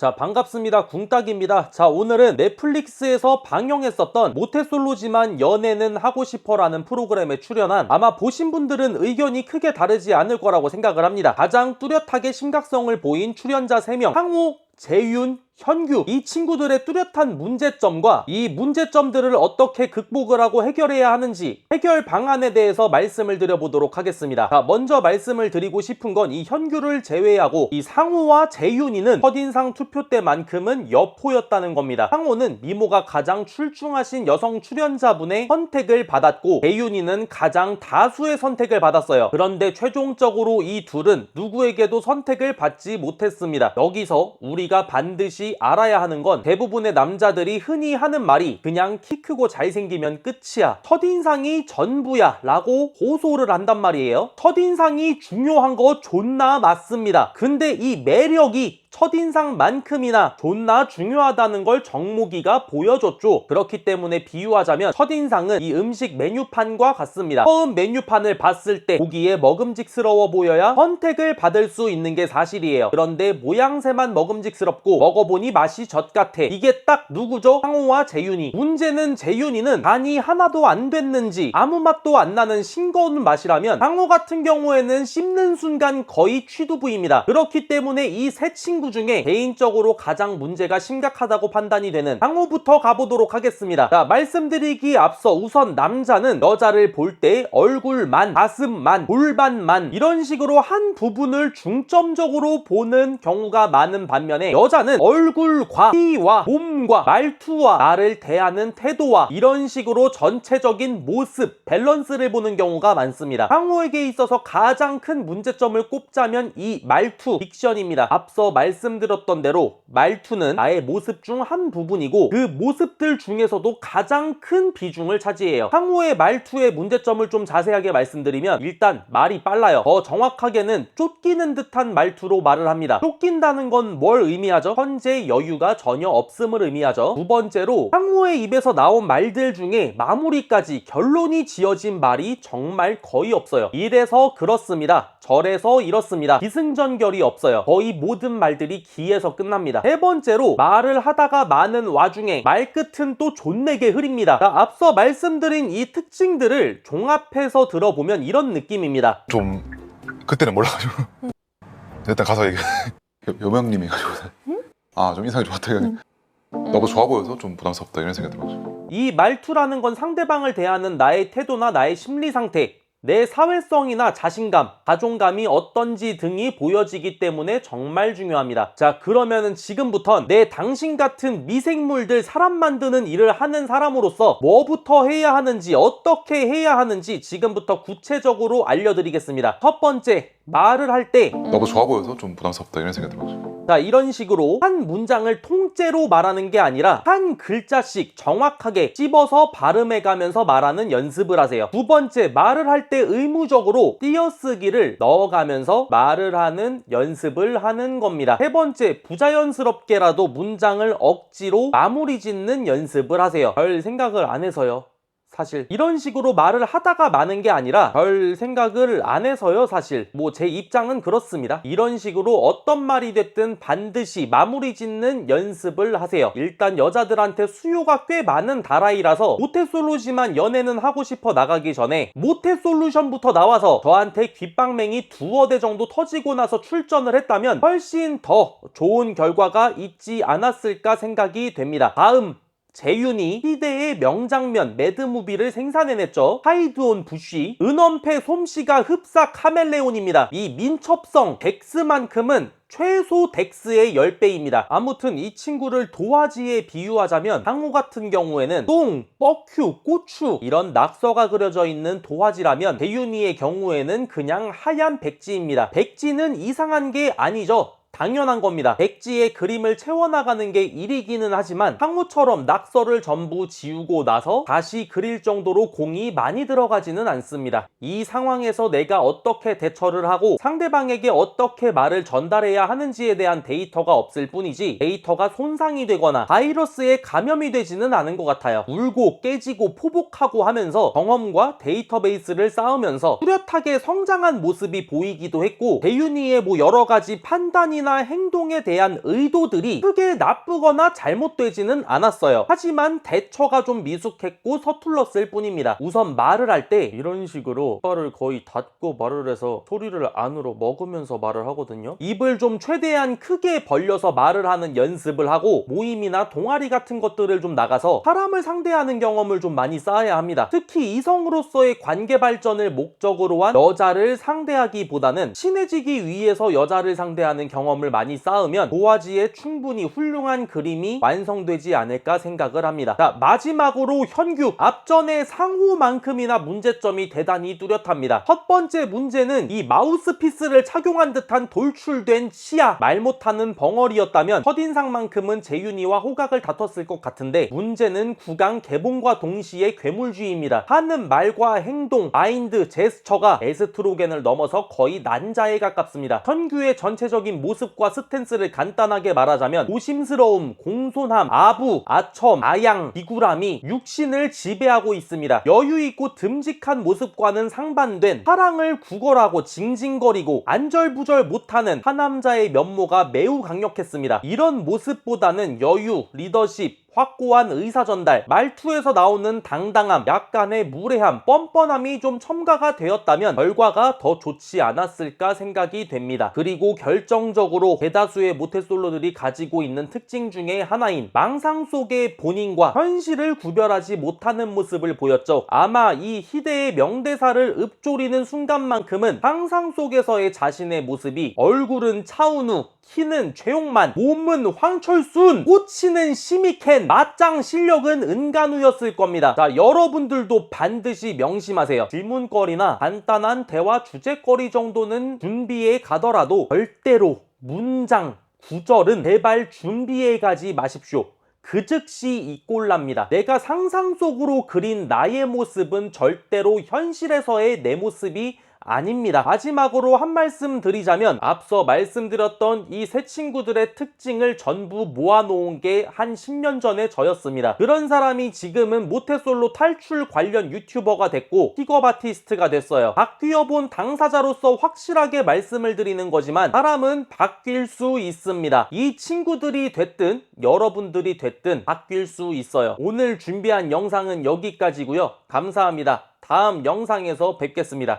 자, 반갑습니다. 궁딱입니다. 자, 오늘은 넷플릭스에서 방영했었던 모태솔로지만 연애는 하고 싶어라는 프로그램에 출연한, 아마 보신 분들은 의견이 크게 다르지 않을 거라고 생각을 합니다. 가장 뚜렷하게 심각성을 보인 출연자 3명, 상호, 재윤, 현규, 이 친구들의 뚜렷한 문제점과 이 문제점들을 어떻게 극복을 하고 해결해야 하는지 해결 방안에 대해서 말씀을 드려보도록 하겠습니다. 자, 먼저 말씀을 드리고 싶은 건 이 현규를 제외하고 이 상호와 재윤이는 첫인상 투표 때만큼은 여포였다는 겁니다. 상호는 미모가 가장 출중하신 여성 출연자분의 선택을 받았고, 재윤이는 가장 다수의 선택을 받았어요. 그런데 최종적으로 이 둘은 누구에게도 선택을 받지 못했습니다. 여기서 우리가 반드시 알아야 하는 건, 대부분의 남자들이 흔히 하는 말이 그냥 키 크고 잘생기면 끝이야, 첫인상이 전부야 라고 호소를 한단 말이에요. 첫인상이 중요한 거 존나 맞습니다. 근데 이 매력이 첫인상만큼이나 존나 중요하다는 걸 정목이가 보여줬죠. 그렇기 때문에 비유하자면 첫인상은 이 음식 메뉴판과 같습니다. 처음 메뉴판을 봤을 때 보기에 먹음직스러워 보여야 선택을 받을 수 있는 게 사실이에요. 그런데 모양새만 먹음직스럽고 먹어보니 맛이 젖 같아. 이게 딱 누구죠? 상호와 재윤이. 문제는 재윤이는 간이 하나도 안 됐는지 아무 맛도 안 나는 싱거운 맛이라면, 상호 같은 경우에는 씹는 순간 거의 취두부입니다. 그렇기 때문에 이 세 친구 중에 개인적으로 가장 문제가 심각하다고 판단이 되는 상호부터 가보도록 하겠습니다. 자, 말씀드리기에 앞서 우선 남자는 여자를 볼 때 얼굴만, 가슴만, 골반만 이런 식으로 한 부분을 중점적으로 보는 경우가 많은 반면에, 여자는 얼굴과 키와 몸과 말투와 나를 대하는 태도와 이런 식으로 전체적인 모습, 밸런스를 보는 경우가 많습니다. 상호에게 있어서 가장 큰 문제점을 꼽자면 이 말투, 딕션입니다. 앞서 말씀드렸던 대로 말투는 나의 모습 중 한 부분이고, 그 모습들 중에서도 가장 큰 비중을 차지해요. 상호의 말투의 문제점을 좀 자세하게 말씀드리면, 일단 말이 빨라요. 더 정확하게는 쫓기는 듯한 말투로 말을 합니다. 쫓긴다는 건 뭘 의미하죠? 현재 여유가 전혀 없음을 의미하죠. 두 번째로, 상호의 입에서 나온 말들 중에 마무리까지 결론이 지어진 말이 정말 거의 없어요. 이래서 그렇습니다, 저래서 이렇습니다, 기승전결이 없어요. 거의 모든 말들이 기에서 끝납니다. 세 번째로, 말을 하다가 많은 와중에 말끝은 또 존내게 흐립니다. 자, 앞서 말씀드린 이 특징들을 종합해서 들어보면 이런 느낌입니다. 좀 그때는 몰라가지고 일단 가서 얘기 여명님이 가지고 좀 인상이 좋았다 이거는 너무 좋아 보여서 좀 부담스럽다 이런 생각이 들어가지고. 이 말투라는 건 상대방을 대하는 나의 태도나 나의 심리 상태, 내 사회성이나 자신감, 자존감이 어떤지 등이 보여지기 때문에 정말 중요합니다. 자, 그러면은 지금부턴 내 당신 같은 미생물들 사람 만드는 일을 하는 사람으로서 뭐부터 해야 하는지, 어떻게 해야 하는지 지금부터 구체적으로 알려드리겠습니다. 첫 번째, 말을 할 때 너무 좋아 보여서 좀 부담스럽다 이런 생각이 들어가지고. 자, 이런 식으로 한 문장을 통째로 말하는 게 아니라 한 글자씩 정확하게 찝어서 발음해가면서 말하는 연습을 하세요. 두 번째, 말을 할 때 의무적으로 띄어쓰기를 넣어가면서 말을 하는 연습을 하는 겁니다. 세 번째, 부자연스럽게라도 문장을 억지로 마무리 짓는 연습을 하세요. 별 생각을 안 해서요. 사실 이런 식으로 말을 하다가 마는 게 아니라 별 생각을 안 해서요. 사실 뭐 제 입장은 그렇습니다. 이런 식으로 어떤 말이 됐든 반드시 마무리 짓는 연습을 하세요. 일단 여자들한테 수요가 꽤 많은 다라이라서 모태솔로지만 연애는 하고 싶어 나가기 전에 모태솔루션부터 나와서 저한테 귓방맹이 두어 대 정도 터지고 나서 출전을 했다면 훨씬 더 좋은 결과가 있지 않았을까 생각이 됩니다. 다음, 재윤이 희대의 명장면 매드무비를 생산해냈죠. 하이드온 부쉬, 은원패 솜씨가 흡사 카멜레온입니다. 이 민첩성 덱스만큼은 최소 덱스의 10배입니다. 아무튼 이 친구를 도화지에 비유하자면, 상호 같은 경우에는 똥, 뻑큐, 고추 이런 낙서가 그려져 있는 도화지라면, 재윤이의 경우에는 그냥 하얀 백지입니다. 백지는 이상한 게 아니죠. 당연한 겁니다. 백지에 그림을 채워나가는 게 일이기는 하지만, 상호처럼 낙서를 전부 지우고 나서 다시 그릴 정도로 공이 많이 들어가지는 않습니다. 이 상황에서 내가 어떻게 대처를 하고 상대방에게 어떻게 말을 전달해야 하는지에 대한 데이터가 없을 뿐이지, 데이터가 손상이 되거나 바이러스에 감염이 되지는 않은 것 같아요. 울고 깨지고 포복하고 하면서 경험과 데이터베이스를 쌓으면서 뚜렷하게 성장한 모습이 보이기도 했고, 대윤이의 뭐 여러 가지 판단이나 말이나 행동에 대한 의도들이 크게 나쁘거나 잘못되지는 않았어요. 하지만 대처가 좀 미숙했고 서툴렀을 뿐입니다. 우선 말을 할 때 이런 식으로 이빨을 거의 닫고 말을 해서 소리를 안으로 먹으면서 말을 하거든요. 입을 좀 최대한 크게 벌려서 말을 하는 연습을 하고 모임이나 동아리 같은 것들을 좀 나가서 사람을 상대하는 경험을 좀 많이 쌓아야 합니다. 특히 이성으로서의 관계 발전을 목적으로 한 여자를 상대하기보다는 친해지기 위해서 여자를 상대하는 경험을 많이 쌓으면 도화지에 충분히 훌륭한 그림이 완성되지 않을까 생각을 합니다. 자, 마지막으로 현규. 앞전의 상호만큼이나 문제점이 대단히 뚜렷합니다. 첫 번째 문제는 이 마우스피스를 착용한 듯한 돌출된 치아. 말 못하는 벙어리였다면 첫인상만큼은 재윤이와 호각을 다퉜을 것 같은데 문제는 구강 개봉과 동시에 괴물주의입니다. 하는 말과 행동, 마인드, 제스처가 에스트로겐을 넘어서 거의 난자에 가깝습니다. 현규의 전체적인 모습과 스탠스를 간단하게 말하자면 조심스러움, 공손함, 아부, 아첨, 아양, 비굴함이 육신을 지배하고 있습니다. 여유있고 듬직한 모습과는 상반된 사랑을 구걸하고 징징거리고 안절부절 못하는 하남자의 면모가 매우 강력했습니다. 이런 모습보다는 여유, 리더십, 확고한 의사전달, 말투에서 나오는 당당함, 약간의 무례함, 뻔뻔함이 좀 첨가가 되었다면 결과가 더 좋지 않았을까 생각이 됩니다. 그리고 결정적으로 대다수의 모태솔로들이 가지고 있는 특징 중에 하나인 망상 속의 본인과 현실을 구별하지 못하는 모습을 보였죠. 아마 이 희대의 명대사를 읊조리는 순간만큼은 상상 속에서의 자신의 모습이 얼굴은 차은우, 키는 최용만, 몸은 황철순, 꽂히는 시미켄, 맞짱 실력은 은간우였을 겁니다. 자, 여러분들도 반드시 명심하세요. 질문거리나 간단한 대화 주제거리 정도는 준비해 가더라도 절대로 문장, 구절은 제발 준비해 가지 마십시오. 그 즉시 이 꼴납니다. 내가 상상 속으로 그린 나의 모습은 절대로 현실에서의 내 모습이 아닙니다. 마지막으로 한 말씀 드리자면 앞서 말씀드렸던 이 세 친구들의 특징을 전부 모아놓은 게 한 10년 전에 저였습니다. 그런 사람이 지금은 모태솔로 탈출 관련 유튜버가 됐고 픽업 아티스트가 됐어요. 바뀌어 본 당사자로서 확실하게 말씀을 드리는 거지만 사람은 바뀔 수 있습니다. 이 친구들이 됐든 여러분들이 됐든 바뀔 수 있어요. 오늘 준비한 영상은 여기까지고요. 감사합니다. 다음 영상에서 뵙겠습니다.